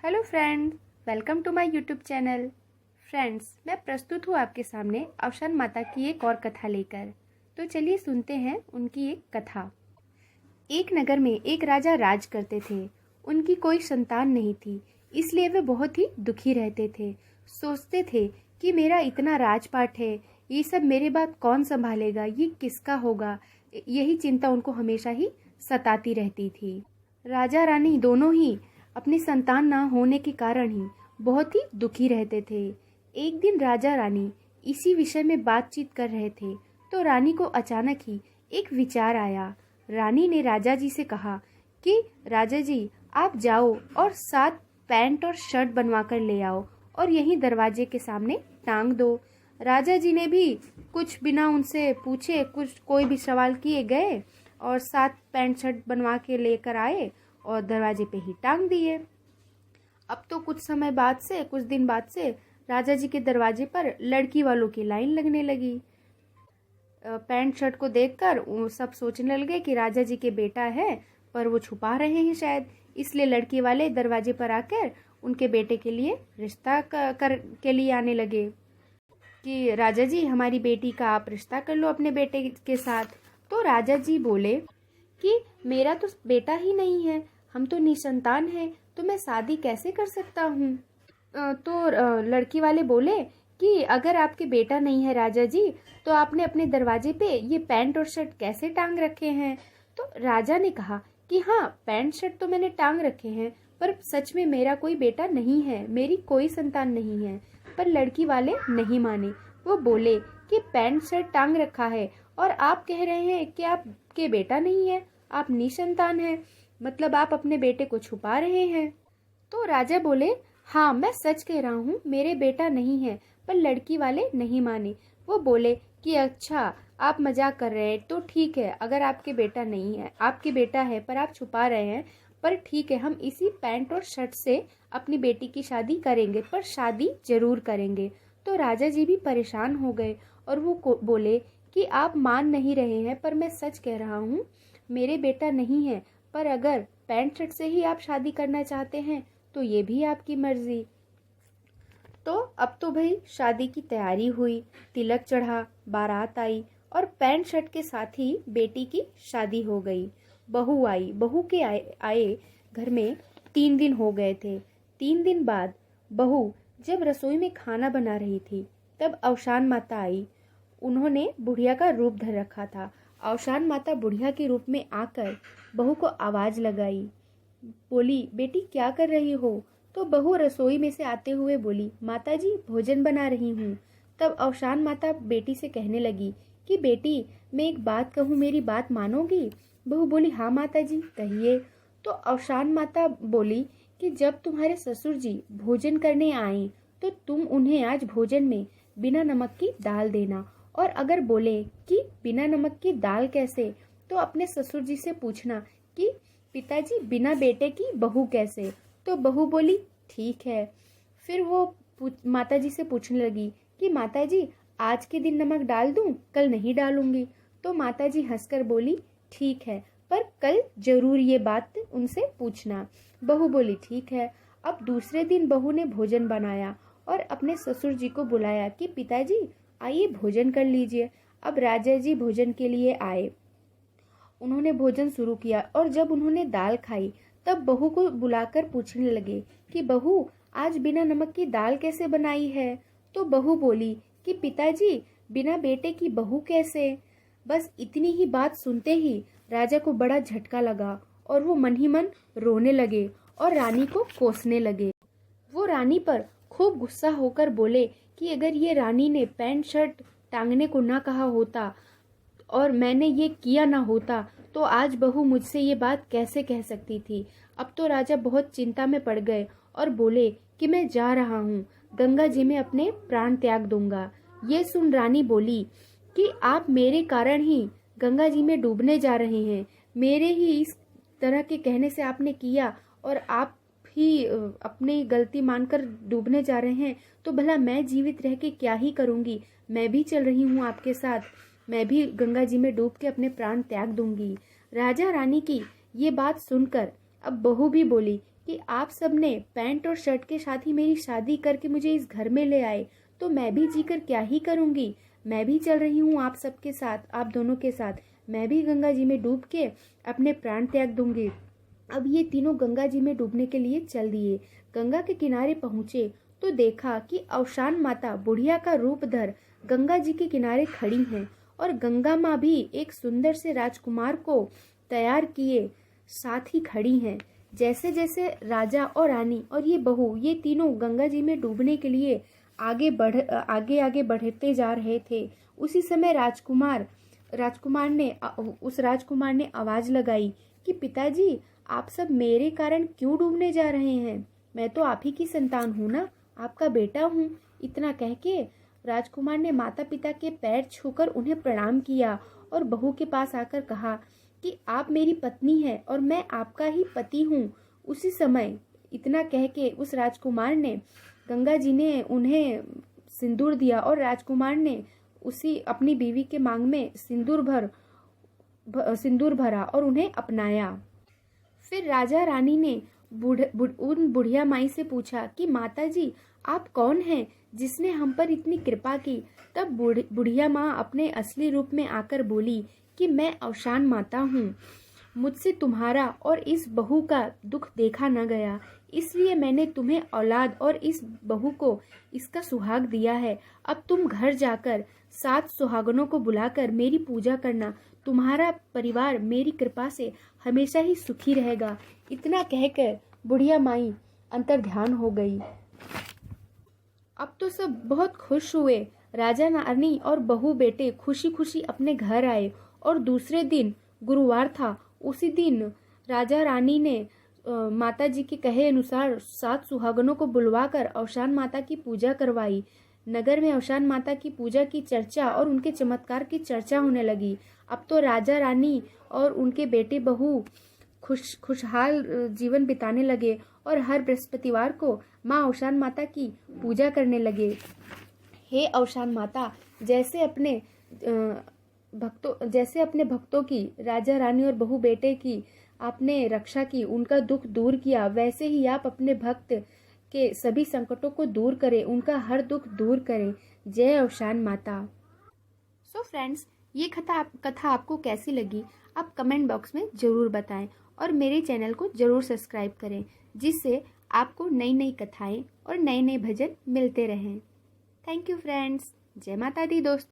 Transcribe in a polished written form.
Hello friends, welcome to my YouTube channel. Friends, मैं प्रस्तुत हूँ आपके सामने अवसान माता की एक और कथा लेकर। तो चलिए सुनते हैं उनकी एक कथा। एक नगर में एक राजा राज करते थे। उनकी कोई संतान नहीं थी, इसलिए वे बहुत ही दुखी रहते थे। सोचते थे कि मेरा इतना राजपाट है, ये सब मेरे बाद कौन संभालेगा, ये किसका होगा। यही चिंता उनको हमेशा ही सताती रहती थी। राजा रानी दोनों ही अपनी संतान ना होने के कारण ही बहुत ही दुखी रहते थे। एक दिन राजा रानी इसी विषय में बातचीत कर रहे थे तो रानी को अचानक ही एक विचार आया। रानी ने राजा जी से कहा कि राजा जी, आप जाओ और 7 पैंट और शर्ट बनवा कर ले आओ और यहीं दरवाजे के सामने टांग दो। राजा जी ने भी कुछ बिना उनसे पूछे कुछ कोई भी सवाल किए गए और 7 पैंट शर्ट बनवा के लेकर आए और दरवाजे पे ही टांग दिए। अब तो कुछ दिन बाद से राजा जी के दरवाजे पर लड़की वालों की लाइन लगने लगी। पैंट शर्ट को देखकर सब सोचने लगे कि राजा जी के बेटा है, पर वो छुपा रहे हैं शायद, इसलिए लड़की वाले दरवाजे पर आकर उनके बेटे के लिए रिश्ता के लिए आने लगे कि राजा जी, हमारी बेटी का आप रिश्ता कर लो अपने बेटे के साथ। तो राजा जी बोले कि मेरा तो बेटा ही नहीं है, हम तो निसंतान हैं, तो मैं शादी कैसे कर सकता हूँ। तो लड़की वाले बोले कि अगर आपके बेटा नहीं है राजा जी, तो आपने अपने दरवाजे पे ये पैंट और शर्ट कैसे टांग रखे हैं। तो राजा ने कहा कि हाँ, पैंट शर्ट तो मैंने टांग रखे हैं, पर सच में मेरा कोई बेटा नहीं है, मेरी कोई संतान नहीं है। पर लड़की वाले नहीं माने। वो बोले कि पैंट शर्ट टांग रखा है और आप कह रहे हैं कि आपके बेटा नहीं है, आप निसंतान हैं, मतलब आप अपने बेटे को छुपा रहे हैं। तो राजा बोले, हाँ, मैं सच कह रहा हूँ, मेरे बेटा नहीं है। पर लड़की वाले नहीं माने। वो बोले कि अच्छा, आप मजाक कर रहे हैं तो ठीक है, अगर आपके बेटा नहीं है, आपके बेटा है पर आप छुपा रहे हैं, पर ठीक है, हम इसी पैंट और शर्ट से अपनी बेटी की शादी करेंगे, पर शादी जरूर करेंगे। तो राजा जी भी परेशान हो गए और वो बोले कि आप मान नहीं रहे हैं, पर मैं सच कह रहा हूँ, मेरे बेटा नहीं है, पर अगर पैंट शर्ट से ही आप शादी करना चाहते हैं तो ये भी आपकी मर्जी। तो अब तो भाई शादी की तैयारी हुई, तिलक चढ़ा, बारात आई और पैंट शर्ट के साथ ही बेटी की शादी हो गई। बहू आई। बहू के आए घर में 3 दिन हो गए थे। 3 दिन बाद बहू जब रसोई में खाना बना रही थी तब अवसान माता आई। उन्होंने बुढ़िया का रूप धर रखा था। अवसान माता बुढ़िया के रूप में आकर बहू को आवाज लगाई, बोली, बेटी क्या कर रही हो। तो बहू रसोई में से आते हुए बोली, माता जी, भोजन बना रही हूँ। तब अवसान माता बेटी से कहने लगी कि बेटी, मैं एक बात कहूँ, मेरी बात मानोगी। बहू बोली, हाँ माता जी, कहिए। तो अवसान माता बोली कि जब तुम्हारे ससुर जी भोजन करने आए तो तुम उन्हें आज भोजन में बिना नमक की दाल देना, और अगर बोले कि बिना नमक की दाल कैसे, तो अपने ससुर जी से पूछना कि पिताजी, बिना बेटे की बहू कैसे। तो बहू बोली, ठीक है। फिर वो माता जी से पूछने लगी कि माता जी, आज के दिन नमक डाल दूं, कल नहीं डालूंगी। तो माता जी हंसकर बोली, ठीक है, पर कल जरूर ये बात उनसे पूछना। बहू बोली, ठीक है। अब दूसरे दिन बहू ने भोजन बनाया और अपने ससुर जी को बुलाया कि पिताजी, आइए भोजन कर लीजिए। अब राजा जी भोजन के लिए आए। उन्होंने भोजन शुरू किया और जब उन्होंने दाल खाई तब बहू को बुलाकर पूछने लगे कि बहू, आज बिना नमक की दाल कैसे बनाई है। तो बहू बोली कि पिताजी, बिना बेटे की बहू कैसे। बस इतनी ही बात सुनते ही राजा को बड़ा झटका लगा और वो मन ही मन रोने लगे और रानी को कोसने लगे। वो रानी पर खूब गुस्सा होकर बोले कि अगर ये रानी ने पैंट शर्ट टांगने को ना कहा होता और मैंने ये किया ना होता तो आज बहू मुझसे ये बात कैसे कह सकती थी। अब तो राजा बहुत चिंता में पड़ गए और बोले कि मैं जा रहा हूँ, गंगा जी में अपने प्राण त्याग दूंगा। ये सुन रानी बोली कि आप मेरे कारण ही गंगा जी में डूबने जा रहे हैं, मेरे ही इस तरह के कहने से आपने किया और आप ही अपनी गलती मानकर डूबने जा रहे हैं, तो भला मैं जीवित रह के क्या ही करूंगी। मैं भी चल रही हूँ आपके साथ, मैं भी गंगा जी में डूब के अपने प्राण त्याग दूंगी। राजा रानी की ये बात सुनकर अब बहू भी बोली कि आप सबने पैंट और शर्ट के साथ ही मेरी शादी करके मुझे इस घर में ले आए, तो मैं भी जीकर क्या ही करूँगी। मैं भी चल रही हूँ आप सबके साथ, आप दोनों के साथ। मैं भी गंगा जी में डूब के अपने प्राण त्याग दूंगी। अब ये तीनों गंगा जी में डूबने के लिए चल दिए। गंगा के किनारे पहुंचे तो देखा कि अवसान माता बुढ़िया का रूप धर गंगा जी के किनारे खड़ी हैं और गंगा माँ भी एक सुंदर से राजकुमार को तैयार किए साथ ही खड़ी हैं। जैसे जैसे राजा और रानी और ये बहू, ये तीनों गंगा जी में डूबने के लिए आगे आगे बढ़ते जा रहे थे, उसी समय उस राजकुमार ने आवाज लगाई कि पिताजी, आप सब मेरे कारण क्यों डूबने जा रहे हैं? मैं तो आप ही की संतान हूँ ना, आपका बेटा हूँ। इतना कह के राजकुमार ने माता पिता के पैर छूकर उन्हें प्रणाम किया और बहू के पास आकर कहा कि आप मेरी पत्नी है और मैं आपका ही पति हूँ। उसी समय इतना कह के उस राजकुमार ने, गंगा जी ने उन्हें सिंदूर दिया और राजकुमार ने उसी अपनी बीवी के मांग में सिंदूर भरा और उन्हें अपनाया। फिर राजा रानी ने उन बुढ़िया माई से पूछा कि माताजी, आप कौन हैं जिसने हम पर इतनी कृपा की? तब बुढ़िया माँ अपने असली रूप में आकर बोली कि मैं अवसान माता हूँ। मुझसे तुम्हारा और इस बहू का दुख देखा न गया, इसलिए मैंने तुम्हें औलाद और इस बहू को इसका सुहाग दिया है। अब तुम घर जाकर 7 सुहागनों को बुलाकर मेरी पूजा करना। तुम्हारा परिवार मेरी कृपा से हमेशा ही सुखी रहेगा। इतना कहकर बुढ़िया माई अंतर्ध्यान हो गई। अब तो सब बहुत खुश हुए। राजा रानी और बहू बेटे खुशी खुशी अपने घर आए और दूसरे दिन गुरुवार था। उसी दिन राजा रानी ने माता जी के कहे अनुसार 7 सुहागनों को बुलवाकर अवसान माता की पूजा करवाई। नगर में अवसान माता की पूजा की चर्चा और उनके चमत्कार की चर्चा होने लगी। अब तो राजा रानी और उनके बेटे बहू खुशहाल जीवन बिताने लगे और हर बृहस्पतिवार को माँ अवसान माता की पूजा करने लगे। हे अवसान माता, जैसे अपने भक्तों की, राजा रानी और बहू बेटे की आपने रक्षा की, उनका दुख दूर किया, वैसे ही आप अपने भक्त के सभी संकटों को दूर करें, उनका हर दुख दूर करें। जय अवसान माता। सो फ्रेंड्स, ये कथा आपको कैसी लगी आप कमेंट बॉक्स में ज़रूर बताएं और मेरे चैनल को ज़रूर सब्सक्राइब करें, जिससे आपको नई नई कथाएं और नए नए भजन मिलते रहें। Thank you friends. जय माता दी दोस्तों।